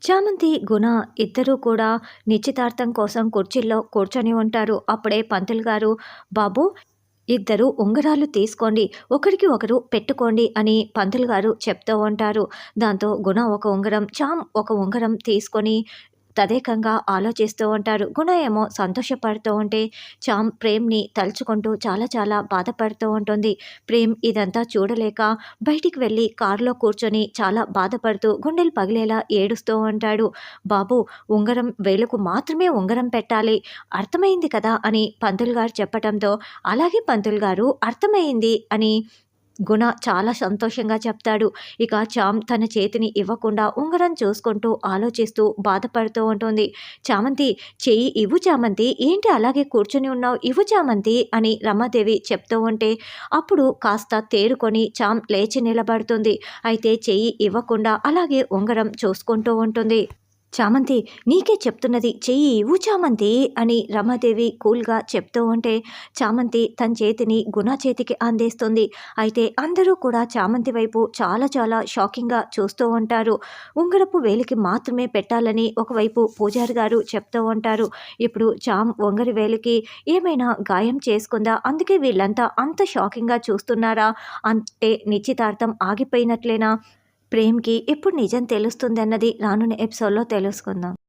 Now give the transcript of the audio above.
చామంతి, గుణ ఇద్దరూ కూడా నిశ్చితార్థం కోసం కుర్చీల్లో కూర్చొని ఉంటారు. అప్పుడే పంతులు గారు, "బాబు, ఇద్దరు ఉంగరాలు తీసుకోండి. ఒకరికి ఒకరు పెట్టుకోండి" అని పంతులు గారు చెప్తూ ఉంటారు. దాంతో గుణ ఒక ఉంగరం, చామ్ ఒక ఉంగరం తీసుకొని తదేకంగా ఆలోచిస్తూ ఉంటారు. గుణ ఏమో సంతోషపడుతూ ఉంటే, చామ్ ప్రేమ్‌ని తలుచుకుంటూ చాలా చాలా బాధపడుతూ ఉంటుంది. ప్రేమ్ ఇదంతా చూడలేక బయటికి వెళ్ళి కారులో కూర్చొని చాలా బాధపడుతూ గుండెలు పగిలేలా ఏడుస్తూ ఉంటాడు. "బాబు, ఉంగరం వేలుకు మాత్రమే ఉంగరం పెట్టాలి. అర్థమైంది కదా" అని పంతులు గారు చెప్పటంతో, "అలాగే పంతులు గారు, అర్థమయింది" అని గుణ చాలా సంతోషంగా చెప్తాడు. ఇక చామ్ తన చేతిని ఇవ్వకుండా ఉంగరం చూసుకుంటూ, ఆలోచిస్తూ బాధపడుతూ ఉంటుంది. "చామంతి, చెయ్యి ఇవ్వు చామంతి, ఏంటి అలాగే కూర్చొని ఉన్నావు? ఇవ్వు చామంతి" అని రమాదేవి చెప్తూ ఉంటే, అప్పుడు కాస్త తేరుకొని చామ్ లేచి నిలబడుతుంది. అయితే చెయ్యి ఇవ్వకుండా అలాగే ఉంగరం చూసుకుంటూ ఉంటుంది. "చామంతి, నీకే చెప్తున్నది, చెయ్యి ఇవ్వు చామంతి" అని రమాదేవి కూల్‌గా చెప్తూ ఉంటే, చామంతి తన చేతిని గుణ చేతికి అందిస్తుంది. అయితే అందరూ కూడా చామంతి వైపు చాలా చాలా షాకింగ్‌గా చూస్తూ ఉంటారు. ఉంగరపు వేలికి మాత్రమే పెట్టాలని ఒకవైపు పూజారి గారు చెప్తూ ఉంటారు. ఇప్పుడు చామ్ ఉంగరి వేలికి ఏమైనా గాయం చేసుకుందా? అందుకే వీళ్ళంతా అంత షాకింగ్‌గా చూస్తున్నారా? అంటే నిశ్చితార్థం ఆగిపోయినట్లేనా? ప్రేమ్‌కి ఎప్పుడు నిజం తెలుస్తుందన్నది రానున్న ఎపిసోడ్‌లో తెలుసుకుందాం.